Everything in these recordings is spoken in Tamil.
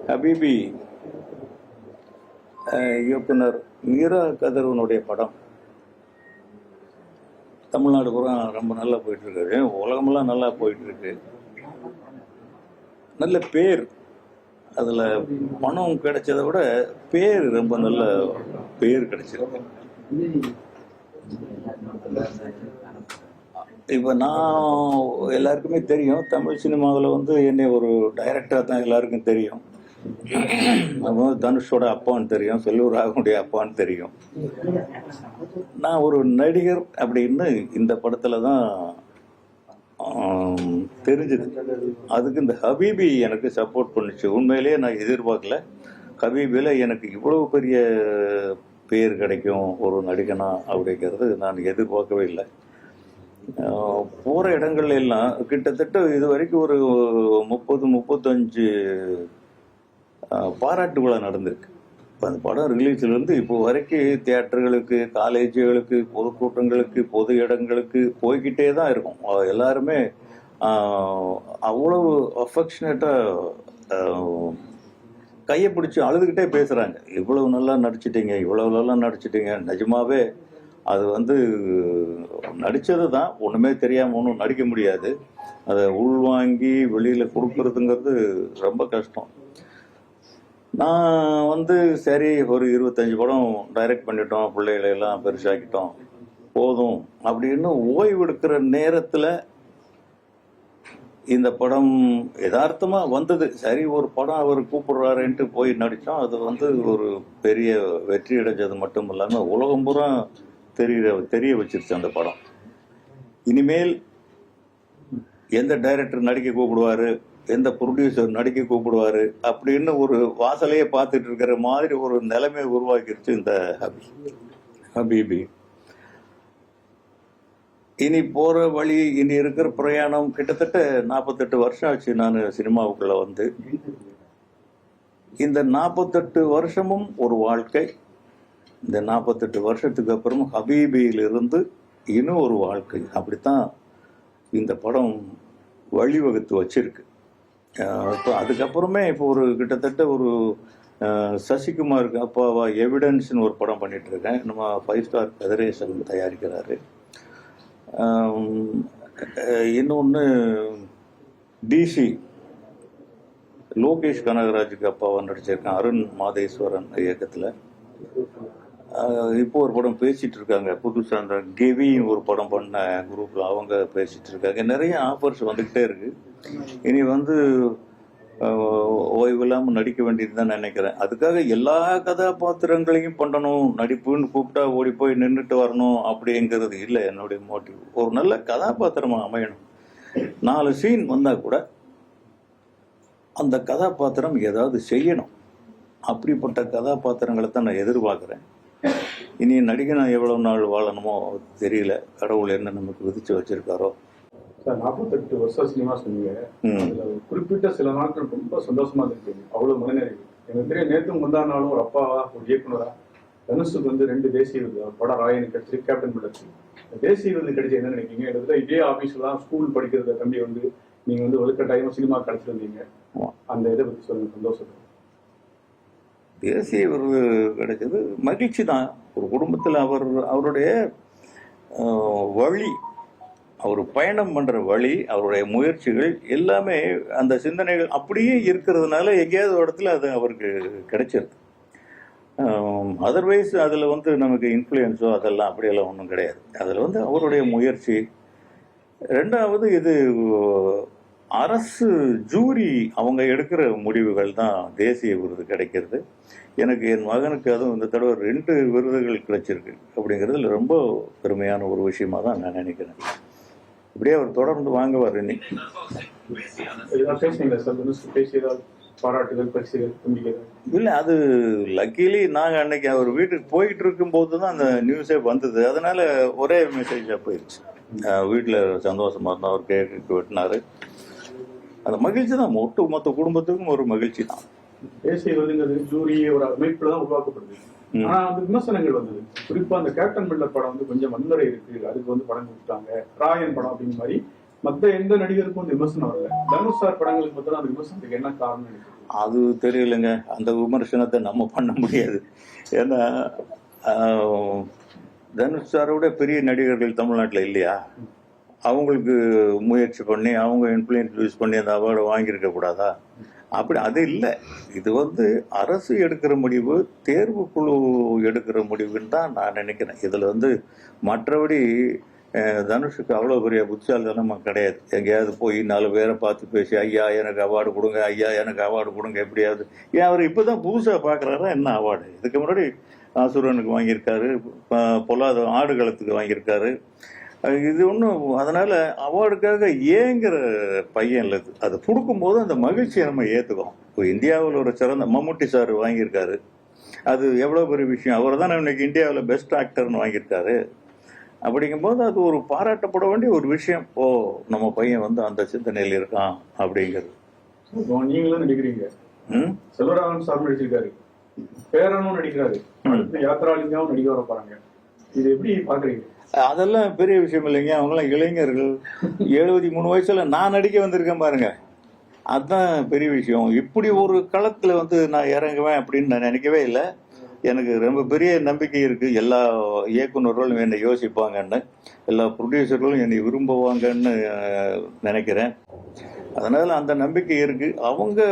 ஹபீபி இயக்குனர் மீரா கதிரவனுடைய படம் தமிழ்நாடு பூரா ரொம்ப நல்லா போயிட்டுருக்கு, உலகமெல்லாம் நல்லா போயிட்டுருக்கு. நல்ல பேர், அதில் பணம் கிடைச்சதை விட பேர், ரொம்ப நல்ல பேர் கிடைச்சிருக்கு. இப்போ நான் எல்லாருக்குமே தெரியும், தமிழ் சினிமாவில் வந்து என்னை ஒரு டைரக்டராக தான் எல்லாருக்கும் தெரியும். தனுஷோட அப்பான்னு தெரியும், செல்லூர் ராகவனுடைய அப்பான்னு தெரியும். நான் ஒரு நடிகர் அப்படின்னு இந்த படத்துல தான் தெரிஞ்சது. அதுக்கு இந்த ஹபீபி எனக்கு சப்போர்ட் பண்ணுச்சு. உண்மையிலேயே நான் எதிர்பார்க்கல, ஹபீபியில் எனக்கு இவ்வளவு பெரிய பேர் கிடைக்கும் ஒரு நடிகனா அப்படிங்கிறது நான் எதிர்பார்க்கவே இல்லை. போகிற இடங்கள்ல எல்லாம் கிட்டத்தட்ட இது வரைக்கும் ஒரு 30-35 பாராட்டு விழா நடந்திருக்கு. இப்போ அந்த படம் ரிலீஸ்லேருந்து இப்போ வரைக்கும் தியேட்டர்களுக்கு, காலேஜுகளுக்கு, பொதுக்கூட்டங்களுக்கு, பொது இடங்களுக்கு போய்கிட்டே தான் இருக்கும். எல்லாருமே அவ்வளவு அஃபெக்ஷனேட்டாக கையை பிடிச்சி அழுதுகிட்டே பேசுகிறாங்க. இவ்வளவு நல்லா நடிச்சிட்டீங்க, இவ்வளவு நல்லா நடிச்சிட்டீங்க. நிஜமாவே அது வந்து நடித்தது தான், ஒன்றுமே தெரியாமல் ஒன்றும் நடிக்க முடியாது. அதை உள்வாங்கி வெளியில் கொடுக்கறதுங்கிறது ரொம்ப கஷ்டம். நான் வந்து சரி ஒரு 25 படம் டைரக்ட் பண்ணிட்டோம், பிள்ளைகளெல்லாம் பெருசாக்கிட்டோம், போதும் அப்படின்னு ஓய்வெடுக்கிற நேரத்தில் இந்த படம் யதார்த்தமாக வந்தது. சரி, ஒரு படம் அவர் கூப்பிடுறாருன்ட்டு போய் நடித்தோம். அது வந்து ஒரு பெரிய வெற்றி அடைஞ்சது மட்டும் இல்லாமல் உலகம் பூரா தெரிய வச்சிருச்சு அந்த படம். இனிமேல் எந்த டைரக்டர் நடிக்க கூப்பிடுவாரு, எந்த ப்ரொடியூசர் நடிக்க கூப்பிடுவாரு அப்படின்னு ஒரு வாசலையே பார்த்துட்டு இருக்கிற மாதிரி ஒரு நிலைமை உருவாக்கிருச்சு இந்த ஹபீபி. இனி போற வழி, இனி இருக்கிற பிரயாணம் கிட்டத்தட்ட 48 வருஷம் ஆச்சு நான் சினிமாவுக்குள்ள வந்து. இந்த 48 வருஷமும் ஒரு வாழ்க்கை. இந்த 48 வருஷத்துக்கு அப்புறம் ஹபீபியிலிருந்து இன்னும் ஒரு வாழ்க்கை. அப்படித்தான் இந்த படம் வழிவகுத்து வச்சிருக்கு. இப்போ அதுக்கப்புறமே இப்போ ஒரு கிட்டத்தட்ட ஒரு சசிகுமாருக்கு அப்பாவா எவிடன்ஸ்னு ஒரு படம் பண்ணிட்டு இருக்கேன். நம்ம 5 ஸ்டார் ஃபெடரேஷன் தயாரிக்கிறாரு. இன்னொன்று டிசி லோகேஷ் கனகராஜுக்கு அப்பாவா நடிச்சிருக்கேன், அருண் மாதேஸ்வரன் இயக்கத்தில். இப்போ ஒரு படம் பேசிட்டு இருக்காங்க புதுசாக, அந்த கெவி ஒரு படம் பண்ண குரூப்ல அவங்க பேசிட்டு இருக்காங்க. நிறைய ஆஃபர்ஸ் வந்துகிட்டே இருக்கு. இனி வந்து ஓய்வு இல்லாமல் நடிக்க வேண்டியது தான் நினைக்கிறேன். அதுக்காக எல்லா கதாபாத்திரங்களையும் பண்ணணும், நடிப்புன்னு கூப்பிட்டா ஓடி போய் நின்றுட்டு வரணும் அப்படிங்கிறது இல்லை என்னுடைய மோட்டிவ். ஒரு நல்ல கதாபாத்திரமா அமையணும். 4 சீன் வந்தா கூட அந்த கதாபாத்திரம் ஏதாவது செய்யணும். அப்படிப்பட்ட கதாபாத்திரங்களை தான் நான் எதிர்பார்க்குறேன். இனி நடிகனா எவ்வளவு நாள் வாழணுமோ தெரியல, கடவுள் என்ன நமக்கு விதிச்சு வச்சிருக்காரோ. சார், 48 வருஷம் சினிமா சொன்னீங்க. குறிப்பிட்ட சில நாட்கள் ரொம்ப சந்தோஷமா இருக்கு, அவ்வளவு மனநிறைவு. எனக்கு தெரியும், நேற்று முந்தா நாளும் ஒரு அப்பாவா, ஒரு இயக்குனரா, தனுஷுக்கு வந்து 2 தேசிய விருது, படம் ராயனுக்கு கிடைச்சி, கேப்டன் மில்லருக்கு தேசிய விருது கிடைச்சி. என்ன நினைக்கிறீங்க? எடுத்துல இதே ஆபீஸ்ல தான் ஸ்கூல் படிக்கிறத தம்பி வந்து நீங்க வந்து வலுக்கட்டாயமா சினிமா கிடைச்சிட்டு வந்தீங்க. அந்த இதை பத்தி சொல்லுங்க, சந்தோஷத்தை. தேசிய விருது கிடைச்சது மகிழ்ச்சி தான். ஒரு குடும்பத்தில் அவருடைய வழி, அவர் பயணம் பண்ற வழி, அவருடைய முயற்சிகள் எல்லாமே அந்த சிந்தனைகள் அப்படியே இருக்கிறதுனால எங்கேயாவது ஒரு இடத்துல அது அவருக்கு கிடைச்சிருக்கு. அதர்வைஸ் அதில் வந்து நமக்கு இன்ஃப்ளூயன்ஸோ அதெல்லாம் அப்படியெல்லாம் ஒன்றும் கிடையாது. அதில் வந்து அவருடைய முயற்சி. ரெண்டாவது, இது அரசு ஜூரி அவங்க எடுக்கிற முடிவுகள் தான் தேசிய விருது கிடைக்கிறது. எனக்கு என் மகனுக்கு அதுவும் இந்த தடவை 2 விருதுகள் கிடைச்சிருக்கு. அப்படிங்கிறதுல ரொம்ப பெருமையான ஒரு விஷயமா தான் நான் நினைக்கிறேன். இப்படியே அவர் தொடர்ந்து வாங்குவார். இன்னைக்கு இல்லை, அது லக்கிலி நாங்கள் அன்னைக்கு அவர் வீட்டுக்கு போயிட்டு இருக்கும் போது தான் அந்த நியூஸே வந்தது. அதனால ஒரே மெசேஜாக போயிடுச்சு. வீட்டில் சந்தோஷமா இருந்தால் அவர் கேக்கு வெட்டினாரு. அந்த மகிழ்ச்சி தான் மொத்த குடும்பத்துக்கும் ஒரு மகிழ்ச்சி தான். தேசிய விருதுங்கிறது ஜூரி ஒரு அமைப்புல தான் உருவாக்கப்படுது. ஆனா அந்த விமர்சனங்கள் வந்தது. குறிப்பா அந்த கேப்டன் மில்லர் படம் வந்து கொஞ்சம் வன்முறை இருக்கு, அதுக்கு வந்து படம் கொடுத்தாங்க. ராயன் படம் அப்படிங்கிற மாதிரி மத்த எந்த நடிகருக்கும் அந்த விமர்சனம் வரல. தனுஷ் சார் படங்களுக்கு மட்டும் அந்த விமர்சனத்துக்கு என்ன காரணம்? அது தெரியலைங்க, அந்த விமர்சனத்தை நம்ம பண்ண முடியாது. ஏன்னா தனுஷ் சாரோட பெரிய நடிகர்கள் தமிழ்நாட்டில் இல்லையா? அவங்களுக்கு முயற்சி பண்ணி அவங்க இன்ஃப்ளூயன்ஸ் யூஸ் பண்ணி அந்த அவார்டை வாங்கியிருக்க கூடாதா? அப்படி அது இல்லை. இது வந்து அரசு எடுக்கிற முடிவு, தேர்வு குழு எடுக்கிற முடிவுன்னு தான் நான் நினைக்கிறேன். இதில் வந்து மற்றபடி தனுஷுக்கு அவ்வளோ பெரிய புத்திசாலித்தனமா கிடையாது. எங்கேயாவது போய் 4 பேரை பார்த்து பேசி ஐயா எனக்கு அவார்டு கொடுங்க, ஐயா எனக்கு அவார்டு கொடுங்க, எப்படியாவது. ஏன் அவர் இப்போ தான் புதுசாக பார்க்குறாரா என்ன அவார்டு? இதுக்கு முன்னாடி ஆசுரனுக்கு வாங்கியிருக்காரு, பொல்லாத ஆடுகளத்துக்கு வாங்கியிருக்காரு. இது ஒன்றும் அதனால் அவார்டுக்காக ஏங்கிற பையன் இல்லை. அது கொடுக்கும்போது அந்த மகிழ்ச்சியை நம்ம ஏற்றுக்கோம். இப்போ இந்தியாவில் ஒரு சிறந்த மம்முட்டி சார் வாங்கியிருக்காரு, அது எவ்வளோ பெரிய விஷயம். அவர் தான் இன்னைக்கு இந்தியாவில் பெஸ்ட் ஆக்டர்னு வாங்கியிருக்காரு. அப்படிங்கும்போது அது ஒரு பாராட்டப்பட வேண்டிய ஒரு விஷயம். ஓ, நம்ம பையன் வந்து அந்த சிந்தனையில் இருக்கான் அப்படிங்கிறது. நீங்களும் நடிக்கிறீங்க, செல்வராகவன் சார் நடிச்சிருக்காரு, பேரனும் நடிக்கிறாரு, யாத்ராலிங்காவும் நடிக்க வர போறாங்க. இது எப்படி பாக்குறீங்க? அதெல்லாம் பெரிய விஷயம் இல்லைங்க. அவங்களாம் இளைஞர்கள். 73 வயசுல நான் நடிக்க வந்திருக்கேன் பாருங்க, அதுதான் பெரிய விஷயம். இப்படி ஒரு களத்துல வந்து நான் இறங்குவேன் அப்படின்னு நான் நினைக்கவே இல்லை. எனக்கு ரொம்ப பெரிய நம்பிக்கை இருக்கு. எல்லா இயக்குநர்களும் என்னை யோசிப்பாங்கன்னு, எல்லா ப்ரொடியூசர்களும் என்னை விரும்புவாங்கன்னு நினைக்கிறேன். அதனால அந்த நம்பிக்கை இருக்கு. அவங்க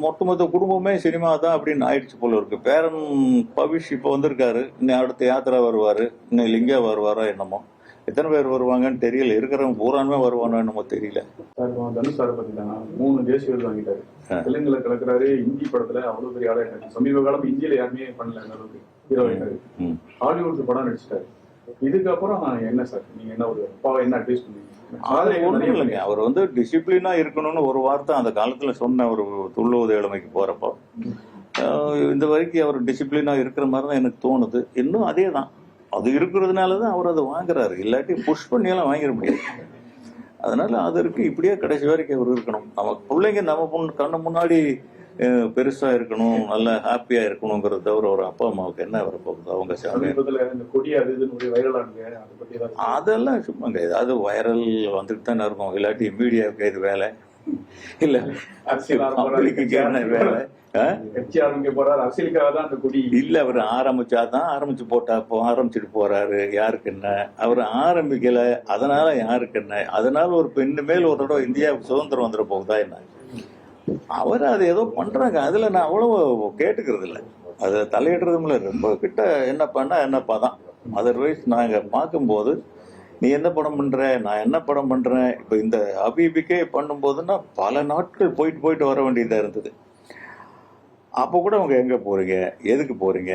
மொத்த குடும்பமே சினிமா தான் அப்படின்னு ஆயிடுச்சு போல இருக்கு. பேரன் பவிஷ் இப்போ வந்திருக்காரு, இன்னும் அடுத்த யாத்திரா வருவாரு, இன்னும் லிங்கா வருவாரோ என்னமோ. எத்தனை பேர் வருவாங்கன்னு தெரியல. இருக்கிறவங்க பூராமே வருவானோ என்னமோ தெரியல. தனுஷ் சார் பார்த்தீங்கன்னா 3 தேசிய விருது வாங்கிட்டாரு. தெலுங்குல கலக்குறாரு, இந்தி படத்துல அவ்வளவு பெரிய ஆளா இருக்காரு. சமீப காலம் இந்தியில யாருமே பண்ணல அந்த அளவுக்கு ஹீரோ ஆயிட்டாரு. ஹாலிவுட் படம் நடிச்சிட்டாரு. இதுக்கப்புறம் என்ன சார் நீங்க என்ன ஒரு அப்பாவை என்ன அட்வைஸ் பண்ணுவீங்க? ஒன்றும் இல்லைங்க, அவர் வந்து டிசிப்ளினா இருக்கணும்னு ஒரு வார்த்தை அந்த காலத்துல சொன்ன ஒரு துள்ளுவது இளமைக்கு போறப்போ, இந்த வரைக்கும் அவர் டிசிப்ளினா இருக்கிற மாதிரி தான் எனக்கு தோணுது. இன்னும் அதே தான், அது இருக்கிறதுனால தான் அவர் அதை வாங்குறாரு. இல்லாட்டி புஷ் பண்ணியெல்லாம் வாங்கிட முடியாது. அதனால அது இருக்கு. இப்படியே கடைசி வரைக்கும் அவர் இருக்கணும். நமக்கு பிள்ளைங்க நம்ம கண்ணு முன்னாடி பெருசா இருக்கணும், நல்லா ஹாப்பியா இருக்கணுங்கிறத தவிர ஒரு அப்பா அம்மாவுக்கு என்ன வரப்போகுது? அவங்க அதெல்லாம் சும்மாங்க, ஏதாவது வைரல் வந்துட்டு தானே இருக்கும். இல்லாட்டி மீடியாவுக்கு இது வேலை இல்ல, என்ன வேலை இல்ல. அவர் ஆரம்பிச்சாதான் ஆரம்பிச்சு போட்டா ஆரம்பிச்சுட்டு போறாரு. யாருக்கு என்ன? அவர் ஆரம்பிக்கல, அதனால யாருக்கு என்ன? அதனால ஒரு பெண்ணு மேல் ஒரு தடவை இந்தியாவுக்கு சுதந்திரம் வந்துட போகுதா என்ன? அவர் அது ஏதோ பண்றாங்க, அதுல நான் அவ்வளவு கேட்டுக்கிறது இல்லை, அதை தலையிடுறதும் இல்லை. ரொம்ப கிட்ட என்ன பண்ணா என்னப்பா தான். அதர்வைஸ் நாங்க பார்க்கும்போது நீ என்ன படம் பண்ற, நான் என்ன படம் பண்றேன். இப்ப இந்த ஹபீபிக்கே பண்ணும்போதுன்னா பல நாட்கள் போயிட்டு வர வேண்டியதா இருந்தது. அப்போ கூட அவங்க எங்க போறீங்க, எதுக்கு போறீங்க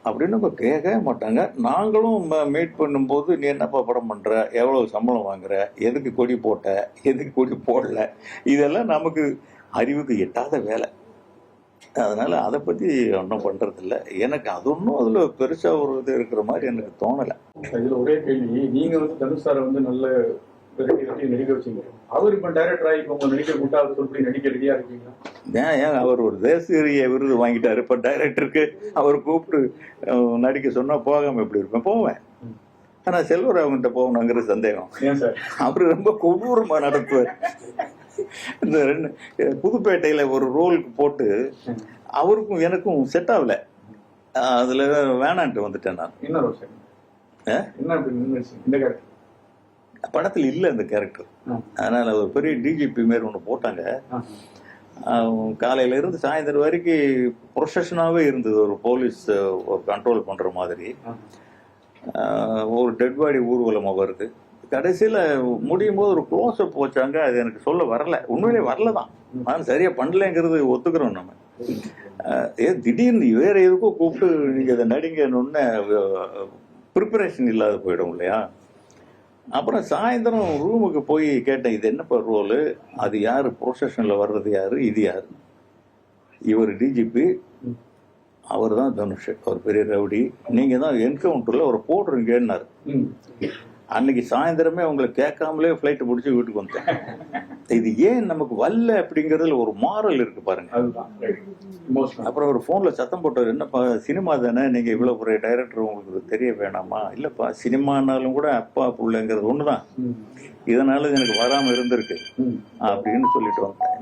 அப்படின்னு நம்ம கேட்கவே மாட்டாங்க. நாங்களும் மீட் பண்ணும்போது நீ என்னப்பா படம் பண்ற, எவ்வளவு சம்பளம் வாங்குற, எதுக்கு கொடி போட்ட, எதுக்கு கொடி போடல, இதெல்லாம் நமக்கு அறிவுக்கு எட்டாத வேலை. அதனால அதை பத்தி ஒன்றும் பண்றது இல்லை. எனக்கு அது ஒன்றும் அதுல பெருசா ஒரு இது இருக்கிற மாதிரி எனக்கு தோணலை. இதுல ஒரே கேள்வி, நீங்க வந்து தனுஷ் சாரை வந்து நல்ல நடிக்க வச்சீங்க, அவர் இப்ப டைரக்டர் ஆகி உங்க நடிக்க கூட்டாது சொல்லி நடிக்க ரெடியா இருக்கீங்களா? ஏன் அவர் ஒரு தேசிய விருது வாங்கிட்டாரு, இப்ப டைரக்டருக்கு அவர் கூப்பிட்டு நடிக்க சொன்னா போகாம எப்படி இருப்பேன்? போவேன். ஆனா செல்வராகவன்கிட்ட போகணுங்கிற சந்தேகம். அவரு ரொம்ப கொடூரமா நடத்துவார். இந்த புதுப்பேட்டையில ஒரு ரோலுக்கு போட்டு அவருக்கும் எனக்கும் செட் ஆகல, அதுல வேணான்ட்டு வந்துட்டேன் நான். படத்துல இல்ல அந்த கேரக்டர். அதனால ஒரு பெரிய டிஜிபி மாரி ஒண்ணு போட்டாங்க. காலையில இருந்து சாயந்தரம் வரைக்கும் ப்ரொசஷனாவே இருந்தது. ஒரு போலீஸ் ஒரு கண்ட்ரோல் பண்ற மாதிரி. ஒரு டெட் பாடி ஊர்வலம் வருது. கடைசியில முடியும் போது ஒரு க்ளோஸ் அப் வச்சாங்க. அது எனக்கு சொல்ல வரல, உண்மையிலே வரலதான். நான் சரியா பண்ணலங்கிறது ஒத்துக்கிறோம் நம்ம. திடீர்னு வேற எதுக்கும் கூப்பிட்டு நீங்க அதை நடிங்கன்னு ப்ரிப்பரேஷன் இல்லாத போயிடும் இல்லையா? அப்புறம் சாயந்தரம் ரூமுக்கு போய் கேட்டேன், இது என்னப்பா ரோலு, அது யாரு, ப்ரொசஷன்ல வர்றது யாரு, இது யாரு? இவர் டிஜிபி, அவர் தான் தனுஷ், அவர் பெரிய ரவுடி, நீங்க தான் என்கவுண்டர்ல ஒரு போடுறீங்கன்னாரு. அன்னைக்கு சாயந்தரமே அவங்களை கேட்காமலே ஃபிளைட் பிடிச்சி வீட்டுக்கு வந்தேன். இது ஏன் நமக்கு வரல அப்படிங்கறதுல ஒரு மாரல் இருக்கு பாருங்க. அப்புறம் ஒரு போன்ல சத்தம் போட்டார், என்னப்பா சினிமா தானே, நீங்க இவ்வளவு பெரிய டைரக்டர், உங்களுக்கு தெரிய வேணாமா? இல்லப்பா சினிமானாலும் கூட அப்பா பிள்ளைங்கிறது ஒண்ணுதான், இதனால எனக்கு வராம இருந்திருக்கு அப்படின்னு சொல்லிட்டு வந்தேன்.